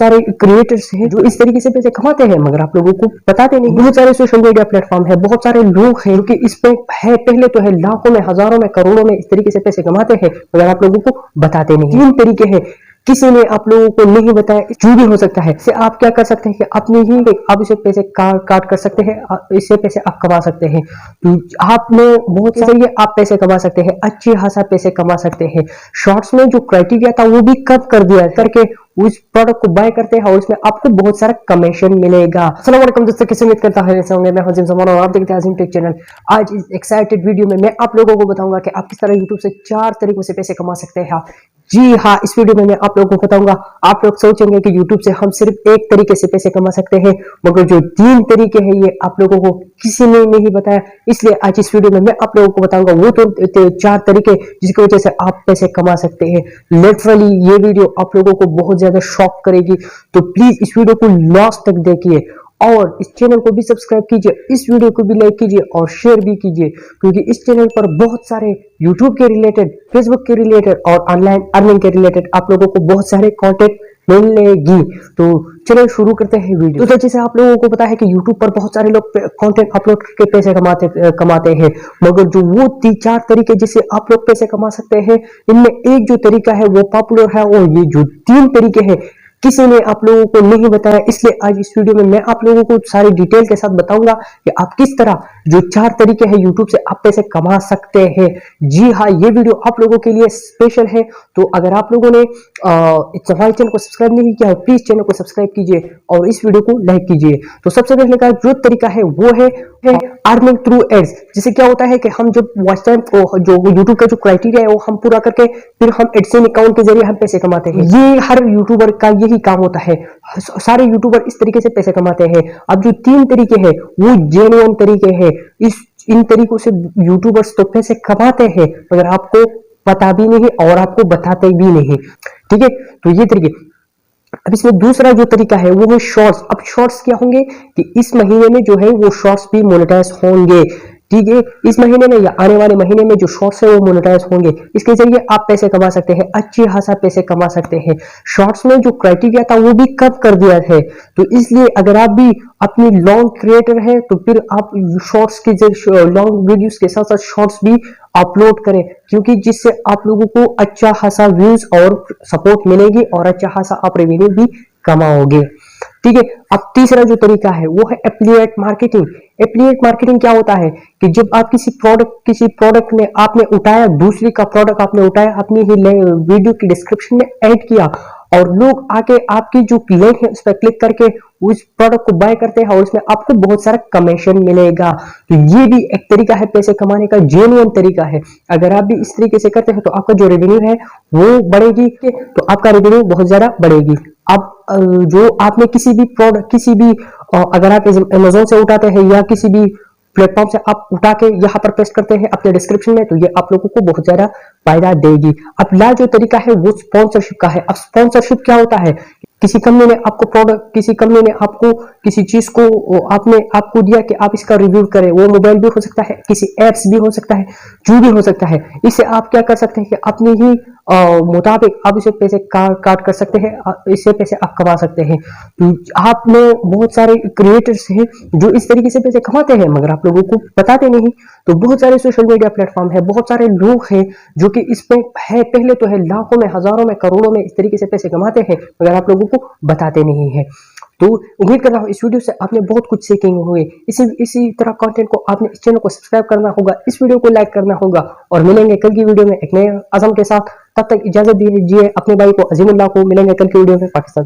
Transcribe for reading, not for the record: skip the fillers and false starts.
सारे क्रिएटर्स हैं जो इस तरीके से पैसे कमाते हैं मगर आप लोगों को बताते नहीं। बहुत सारे सोशल मीडिया प्लेटफॉर्म है, बहुत सारे लोग हैं कि इस पे है, पहले तो है लाखों में, हजारों में, करोड़ों में इस तरीके से पैसे कमाते हैं मगर आप लोगों को बताते नहीं। तीन तरीके हैं, किसी ने आप लोगों को नहीं बताया, जो भी हो सकता है। इससे आप क्या कर सकते हैं कि अपनी ही आप इसे पैसे काट कर सकते हैं, इससे पैसे आप कमा सकते हैं। तो आपने बहुत सारे आप पैसे कमा सकते हैं, अच्छे खासा पैसे कमा सकते हैं। शॉर्ट्स में जो क्राइटेरिया था वो भी कम कर दिया करके उस प्रोडक्ट को बाय करते हैं और उसमें आपको बहुत सारा कमीशन मिलेगा। अस्सलाम वालेकुम दोस्तों, कैसे उम्मीद करता है मैं हजीम जमान और आप देखते हैं हजीम टेक चैनल। आज इस एक्साइटेड वीडियो में मैं आप लोगों को बताऊंगा कि आप किस तरह यूट्यूब से 4 तरीकों से पैसे कमा सकते हैं। जी हाँ, इस वीडियो में मैं आप लोगों को बताऊंगा। आप लोग सोचेंगे कि यूट्यूब से हम सिर्फ एक तरीके से पैसे कमा सकते हैं, मगर जो 3 तरीके हैं ये आप लोगों को किसी ने नहीं बताया, इसलिए आज इस वीडियो में मैं आप लोगों को बताऊंगा वो तो 4 तरीके जिसकी वजह से आप पैसे कमा सकते हैं। लिटरली ये वीडियो आप लोगों को बहुत ज्यादा शॉक करेगी, तो प्लीज इस वीडियो को लास्ट तक देखिए और इस चैनल को भी सब्सक्राइब कीजिए, इस वीडियो को भी लाइक कीजिए और शेयर भी कीजिए, क्योंकि इस चैनल पर बहुत सारे यूट्यूब के रिलेटेड, फेसबुक के रिलेटेड और ऑनलाइन अर्निंग के रिलेटेड आप लोगों को बहुत सारे कंटेंट मिलेगी। तो चलिए शुरू करते हैं वीडियो। तो जैसे आप लोगों को पता है कि यूट्यूब पर बहुत सारे लोग कंटेंट अपलोड करके पैसे कमाते हैं, मगर जो वो 3-4 तरीके जिससे आप लोग पैसे कमा सकते हैं, इनमें एक जो तरीका है वो पॉपुलर है और ये जो 3 तरीके हैं किसी ने आप लोगों को नहीं बताया, इसलिए आज इस वीडियो में मैं आप लोगों को सारी डिटेल के साथ बताऊंगा कि आप किस तरह जो 4 तरीके हैं यूट्यूब से आप पैसे कमा सकते हैं। जी हाँ, ये वीडियो आप लोगों के लिए स्पेशल है। तो अगर आप लोगों ने हमारे चैनल को सब्सक्राइब नहीं किया है, प्लीज चैनल को सब्सक्राइब कीजिए और इस वीडियो को लाइक कीजिए। तो सबसे पहले का जो तरीका है वो है अर्निंग थ्रू एड्स। जिससे क्या होता है कि हम जब वॉच टाइम जो यूट्यूब का जो क्राइटेरिया है वो हम पूरा करके फिर हम एडसेंस अकाउंट के जरिए हम पैसे कमाते हैं। ये हर यूट्यूबर का यही काम होता है, सारे यूट्यूबर इस तरीके से पैसे कमाते हैं। अब जो 3 तरीके हैं वो जेन्युइन तरीके हैं। इन तरीकों से यूट्यूबर्स तो पैसे कमाते हैं मगर आपको पता भी नहीं और आपको बताते भी नहीं। ठीक है, तो ये तरीके। अब इसमें दूसरा जो तरीका है वो है शॉर्ट्स। अब शॉर्ट्स क्या होंगे कि इस महीने में जो है वो शॉर्ट्स भी मोनेटाइज होंगे। ठीक है, इस महीने में या आने वाले महीने में जो शॉर्ट्स है वो मोनेटाइज होंगे, इसके जरिए आप पैसे कमा सकते हैं, अच्छी खासा पैसे कमा सकते हैं। शॉर्ट्स में जो क्राइटेरिया था वो भी कम कर दिया है, तो इसलिए अगर आप भी अपनी लॉन्ग क्रिएटर है तो फिर आप शॉर्ट्स के लॉन्ग वीडियोस के साथ साथ शॉर्ट्स भी अपलोड करें, क्योंकि जिससे आप लोगों को अच्छा खासा व्यूज और सपोर्ट मिलेगी और अच्छा खासा आप रेवेन्यू भी कमाओगे। ठीक है, अब तीसरा जो तरीका है वो है एफिलिएट मार्केटिंग। एफिलिएट मार्केटिंग क्या होता है कि जब आप किसी प्रोडक्ट में आपने उठाया, दूसरी का प्रोडक्ट आपने उठाया, अपनी ही वीडियो की डिस्क्रिप्शन में ऐड किया और लोग आके आपकी जो लिंक है उस पर क्लिक करके उस प्रोडक्ट को बाय करते हैं और उसमें आपको बहुत सारा कमीशन मिलेगा। तो ये भी एक तरीका है पैसे कमाने का, जेन्युइन तरीका है। अगर आप भी इस तरीके से करते हैं तो आपका जो रेवेन्यू है वो बढ़ेगी, तो आपका रेवेन्यू बहुत ज्यादा बढ़ेगी। अब जो आपने किसी भी अगर आप अमेज़न से उठाते हैं या किसी भी प्लेटफॉर्म से आप उठा के यहाँ पर पेस्ट करते हैं अपने डिस्क्रिप्शन में, तो ये आप लोगों को बहुत ज्यादा फायदा देगी। अब जो तरीका है वो स्पॉन्सरशिप का है। अब स्पॉन्सरशिप क्या होता है, किसी कंपनी ने आपको किसी चीज को आपको दिया कि आप इसका रिव्यू करें, वो मोबाइल भी हो सकता है, किसी एप्स भी हो सकता है, जो भी हो सकता है। इससे आप क्या कर सकते हैं कि अपनी ही मुताबिक आप इसे पैसे काट कर सकते हैं, इससे पैसे आप कमा सकते हैं। तो आप में बहुत सारे क्रिएटर्स हैं जो इस तरीके से पैसे कमाते हैं मगर आप लोगों को बताते नहीं। तो बहुत सारे सोशल मीडिया प्लेटफॉर्म है, बहुत सारे लोग हैं जो कि इस पे है, पहले तो है लाखों में, हजारों में, करोड़ों में इस तरीके से पैसे कमाते हैं मगर आप लोगों को बताते नहीं है। तो उम्मीद कर रहा हूँ इस वीडियो से आपने बहुत कुछ सीखे होंगे। इसी तरह कंटेंट को आपने इस चैनल को सब्सक्राइब करना होगा, इस वीडियो को लाइक करना होगा और मिलेंगे कल की वीडियो में एक नए आज़म के साथ। तब तक इजाजत दीजिए अपने भाई को अजीमुल्लाह को। मिलेंगे कल की वीडियो में। पाकिस्तान।